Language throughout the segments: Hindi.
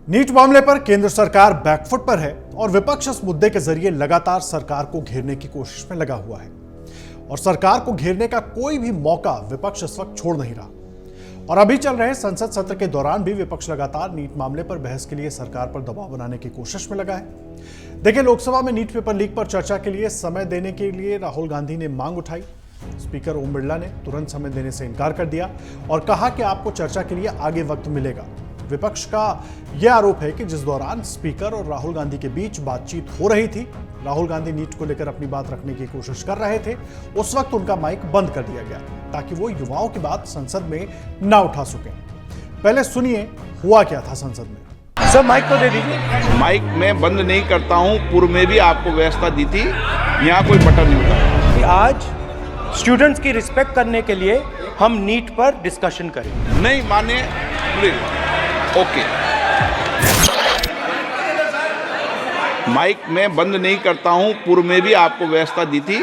नीट मामले पर केंद्र सरकार बैकफुट पर है और विपक्ष इस मुद्दे के जरिए लगातार सरकार को घेरने की कोशिश में लगा हुआ है और सरकार को घेरने का कोई भी मौका विपक्ष इस वक्त छोड़ नहीं रहा। और अभी चल रहे संसद सत्र के दौरान भी विपक्ष लगातार नीट मामले पर बहस के लिए सरकार पर दबाव बनाने की कोशिश में लगा है। देखिए, लोकसभा में नीट पेपर लीक पर चर्चा के लिए समय देने के लिए राहुल गांधी ने मांग उठाई। स्पीकर ओम बिरला ने तुरंत समय देने से इनकार कर दिया और कहा कि आपको चर्चा के लिए आगे वक्त मिलेगा। विपक्ष का यह आरोप है कि जिस दौरान स्पीकर और राहुल गांधी के बीच बातचीत हो रही थी, राहुल गांधी नीट को लेकर अपनी बात रखने की कोशिश कर रहे थे। उस वक्त उनका माइक बंद कर दिया गया ताकि वो युवाओं की बात संसद में ना उठा सकें। पहले सुनिए हुआ क्या था संसद में। सर, माइक तो दे दीजिए। माइक मैं बंद नहीं करता हूं, पूर्व में भी आपको व्यवस्था दी थी, यहाँ कोई बटन नहीं होता कि आज स्टूडेंट्स की रिस्पेक्ट करने के लिए हम नीट पर डिस्कशन करें। नहीं माने, ओके। माइक मैं बंद नहीं करता हूं, पूर्व में भी आपको व्यवस्था दी थी,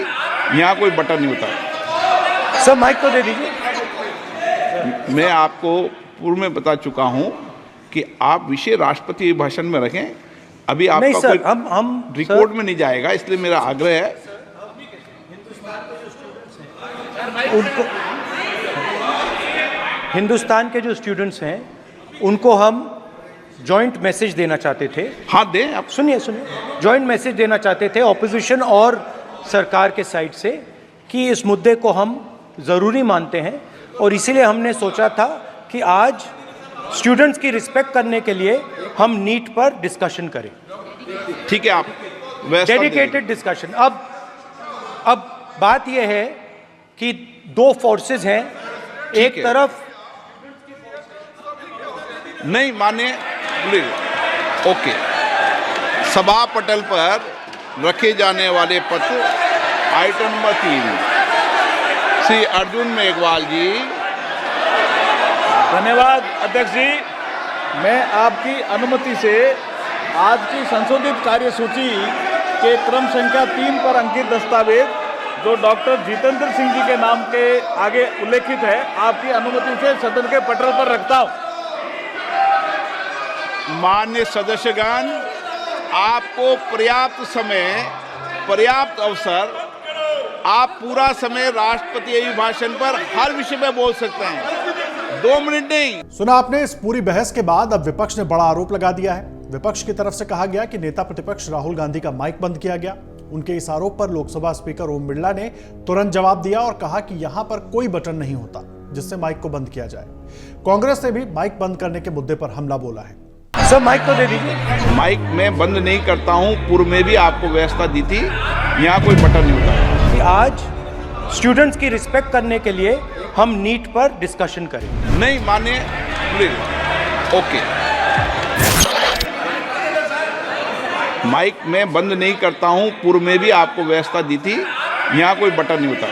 यहाँ कोई बटन नहीं होता। सर, माइक तो दे दीजिए। मैं आपको पूर्व में बता चुका हूं कि आप विषय राष्ट्रपति भाषण में रखें। अभी आपका नहीं सर, कोई हम रिकॉर्ड में नहीं जाएगा, इसलिए मेरा आग्रह है उनको, हिंदुस्तान के जो स्टूडेंट्स हैं उनको हम जॉइंट मैसेज देना चाहते थे। हाँ दें आप। सुनिए, जॉइंट मैसेज देना चाहते थे ऑपोजिशन और सरकार के साइड से कि इस मुद्दे को हम ज़रूरी मानते हैं और इसीलिए हमने सोचा था कि आज स्टूडेंट्स की रिस्पेक्ट करने के लिए हम नीट पर डिस्कशन करें। ठीक है, आप डेडिकेटेड डिस्कशन। अब बात यह है कि दो फोर्सेस हैं, एक तरफ नहीं माने, ओके। सभा पटल पर रखे जाने वाले पत्र आइटम नंबर 3, श्री अर्जुन मेघवाल जी। धन्यवाद अध्यक्ष जी। मैं आपकी अनुमति से आज की संशोधित कार्यसूची के क्रम संख्या 3 पर अंकित दस्तावेज जो डॉक्टर जितेंद्र सिंह जी के नाम के आगे उल्लेखित है, आपकी अनुमति से सदन के पटल पर रखता हूं। मान्य सदस्यगण, आपको पर्याप्त समय, पर्याप्त अवसर, आप पूरा समय राष्ट्रपति अभिभाषण पर हर विषय में बोल सकते हैं, 2 मिनट नहीं। सुना आपने। इस पूरी बहस के बाद अब विपक्ष ने बड़ा आरोप लगा दिया है। विपक्ष की तरफ से कहा गया कि नेता प्रतिपक्ष राहुल गांधी का माइक बंद किया गया। उनके इस आरोप पर लोकसभा स्पीकर ओम बिरला ने तुरंत जवाब दिया और कहा कि यहां पर कोई बटन नहीं होता जिससे माइक को बंद किया जाए। कांग्रेस ने भी माइक बंद करने के मुद्दे पर हमला बोला है। सर, माइक तो दे दीजिए। माइक मैं बंद नहीं करता हूं, पूर्व में भी आपको व्यवस्था दी थी, यहाँ कोई बटन नहीं होता कि आज स्टूडेंट्स की रिस्पेक्ट करने के लिए हम नीट पर डिस्कशन करें। नहीं माने, ओके। माइक मैं बंद नहीं करता हूं, पूर्व में भी आपको व्यवस्था दी थी, यहाँ कोई बटन नहीं होता।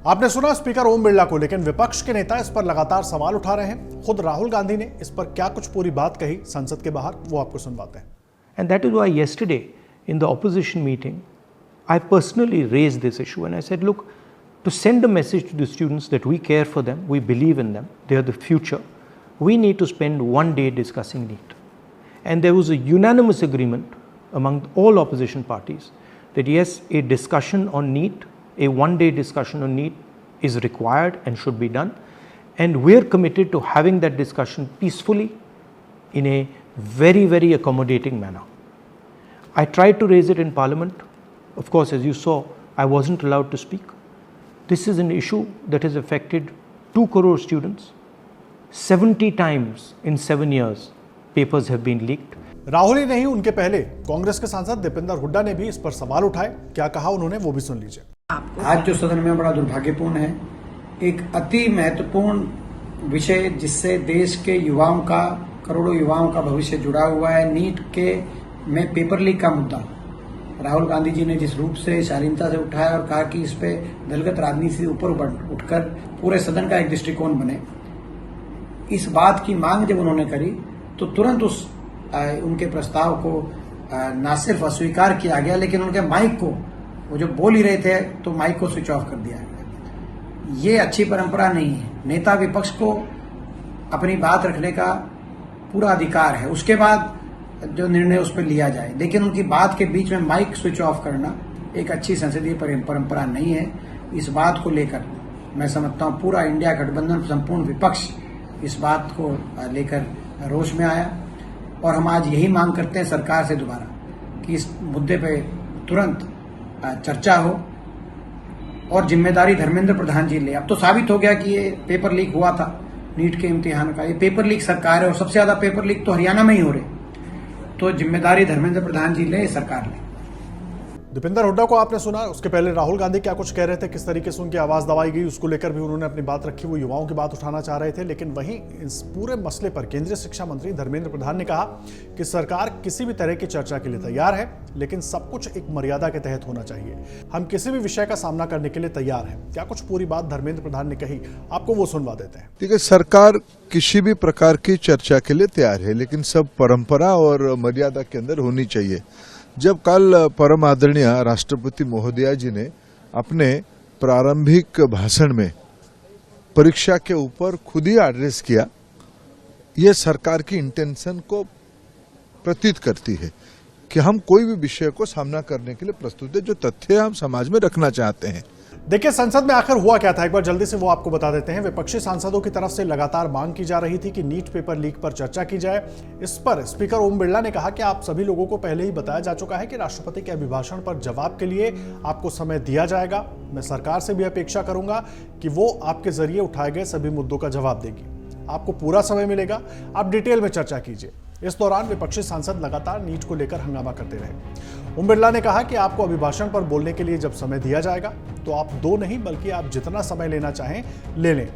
आपने सुना स्पीकर ओम बिरला को, लेकिन विपक्ष के नेता इस पर लगातार सवाल उठा रहे हैं। खुद राहुल गांधी ने इस पर क्या कुछ पूरी बात कही संसद के बाहर, वो आपको सुनवाते हैं। And that is why yesterday in the opposition meeting, I personally raised this issue and I said, look, to send a message to the students that we care for them, we believe in them, they are the future, we need to spend one day discussing NEET. And there was a unanimous agreement among all opposition parties that yes, a discussion on NEET, a one-day discussion on NEET is required and should be done. And we're committed to having that discussion peacefully in a very, very accommodating manner. I tried to raise it in Parliament. Of course, as you saw, I wasn't allowed to speak. This is an issue that has affected 2 crore students. 70 times in 7 years, papers have been leaked. Rahul ही नहीं, उनके पहले कांग्रेस के सांसद दीपेंद्र हुड्डा ने भी इस पर सवाल उठाए। क्या कहा उन्होंने, वो भी सुन लीजिए। आज जो सदन में बड़ा दुर्भाग्यपूर्ण है, एक अति महत्वपूर्ण विषय जिससे देश के युवाओं का, करोड़ों युवाओं का भविष्य जुड़ा हुआ है, नीट के में पेपर लीक का मुद्दा राहुल गांधी जी ने जिस रूप से शालीनता से उठाया और कहा कि इस पे दलगत राजनीति से ऊपर उठकर पूरे सदन का एक दृष्टिकोण बने, इस बात की मांग जब उन्होंने करी तो तुरंत उनके प्रस्ताव को न सिर्फ अस्वीकार किया गया, लेकिन उनके माइक को, वो जो बोल ही रहे थे तो माइक को स्विच ऑफ कर दिया गया। ये अच्छी परंपरा नहीं है। नेता विपक्ष को अपनी बात रखने का पूरा अधिकार है। उसके बाद जो निर्णय उस पर लिया जाए, लेकिन उनकी बात के बीच में माइक स्विच ऑफ करना एक अच्छी संसदीय परंपरा नहीं है। इस बात को लेकर मैं समझता हूं पूरा इंडिया गठबंधन, संपूर्ण विपक्ष इस बात को लेकर रोष में आया और हम आज यही मांग करते हैं सरकार से दोबारा कि इस मुद्दे पे तुरंत चर्चा हो और जिम्मेदारी धर्मेंद्र प्रधान जी ले। अब तो साबित हो गया कि ये पेपर लीक हुआ था नीट के इम्तिहान का, ये पेपर लीक सरकार है और सबसे ज्यादा पेपर लीक तो हरियाणा में ही हो रहे। तो जिम्मेदारी धर्मेंद्र प्रधान जी ले, सरकार ले। दीपेंद्र हुड्डा को आपने सुना, उसके पहले राहुल गांधी क्या कुछ कह रहे थे, किस तरीके से उनकी आवाज दबाई गई, उसको लेकर भी उन्होंने अपनी बात रखी। वो युवाओं की बात उठाना चाह रहे थे, लेकिन वहीं इस पूरे मसले पर केंद्रीय शिक्षा मंत्री धर्मेंद्र प्रधान ने कहा कि सरकार किसी भी तरह की चर्चा के लिए तैयार है, लेकिन सब कुछ एक मर्यादा के तहत होना चाहिए। हम किसी भी विषय का सामना करने के लिए तैयार हैं। क्या कुछ पूरी बात धर्मेंद्र प्रधान ने कही, आपको वो सुनवा देते हैं। ठीक है, सरकार किसी भी प्रकार की चर्चा के लिए तैयार है, लेकिन सब परंपरा और मर्यादा के अंदर होनी चाहिए। जब कल परम आदरणीय राष्ट्रपति महोदया जी ने अपने प्रारंभिक भाषण में परीक्षा के ऊपर खुद ही एड्रेस किया, यह सरकार की इंटेंशन को प्रतीत करती है कि हम कोई भी विषय को सामना करने के लिए प्रस्तुत है, जो तथ्य हम समाज में रखना चाहते हैं। देखिए, संसद में आखिर हुआ क्या था, एक बार जल्दी से वो आपको बता देते हैं। विपक्षी सांसदों की तरफ से लगातार मांग की जा रही थी कि नीट पेपर लीक पर चर्चा की जाए। इस पर स्पीकर ओम बिरला ने कहा कि आप सभी लोगों को पहले ही बताया जा चुका है कि राष्ट्रपति के अभिभाषण पर जवाब के लिए आपको समय दिया जाएगा। मैं सरकार से भी अपेक्षा करूंगा कि वो आपके जरिए उठाए गए सभी मुद्दों का जवाब देगी। आपको पूरा समय मिलेगा, आप डिटेल में चर्चा कीजिए। इस दौरान विपक्षी सांसद लगातार नीट को लेकर हंगामा करते रहे। ओम बिरला ने कहा कि आपको अभिभाषण पर बोलने के लिए जब समय दिया जाएगा तो आप 2 नहीं बल्कि आप जितना समय लेना चाहें ले लें।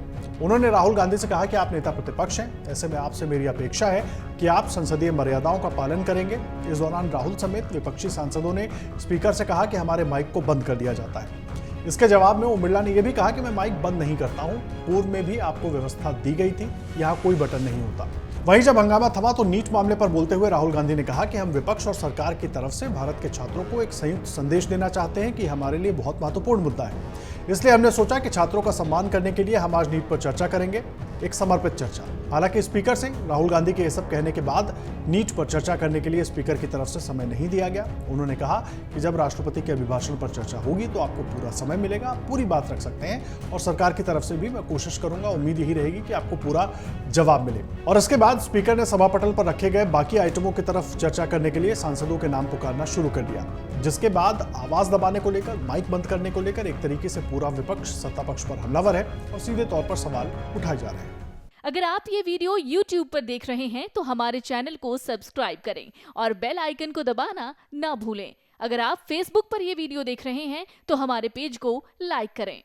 उन्होंने राहुल गांधी से कहा कि आप नेता प्रतिपक्ष हैं, ऐसे में आपसे मेरी अपेक्षा है कि आप संसदीय मर्यादाओं का पालन करेंगे। इस दौरान राहुल समेत विपक्षी सांसदों ने स्पीकर से कहा कि हमारे माइक को बंद कर दिया जाता है। इसके जवाब में ओम बिरला ने यह भी कहा कि मैं माइक बंद नहीं करता हूं, पूर्व में भी आपको व्यवस्था दी गई थी, यहां कोई बटन नहीं होता। वहीं जब हंगामा थमा तो नीट मामले पर बोलते हुए राहुल गांधी ने कहा कि हम विपक्ष और सरकार की तरफ से भारत के छात्रों को एक संयुक्त संदेश देना चाहते हैं कि हमारे लिए बहुत महत्वपूर्ण मुद्दा है, इसलिए हमने सोचा कि छात्रों का सम्मान करने के लिए हम आज नीट पर चर्चा करेंगे, एक समर्पित चर्चा। हालांकि स्पीकर से राहुल गांधी के ये सब कहने के बाद नीट पर चर्चा करने के लिए स्पीकर की तरफ से समय नहीं दिया गया। उन्होंने कहा कि जब राष्ट्रपति के अभिभाषण पर चर्चा होगी तो आपको पूरा समय मिलेगा, आप पूरी बात रख सकते हैं और सरकार की तरफ से भी मैं कोशिश करूंगा, उम्मीद यही रहेगी कि आपको पूरा जवाब मिले। और इसके बाद स्पीकर ने सभा पटल पर रखे गए बाकी आइटमों की तरफ चर्चा करने के लिए सांसदों के नाम पुकारना शुरू कर दिया, जिसके बाद आवाज दबाने को लेकर, माइक बंद करने को लेकर एक तरीके से पूरा विपक्ष सत्ता पक्ष पर हमलावर है और सीधे तौर पर सवाल उठाए जा रहे हैं। अगर आप ये वीडियो YouTube पर देख रहे हैं तो हमारे चैनल को सब्सक्राइब करें और बेल आइकन को दबाना ना भूलें। अगर आप Facebook पर ये वीडियो देख रहे हैं तो हमारे पेज को लाइक करें।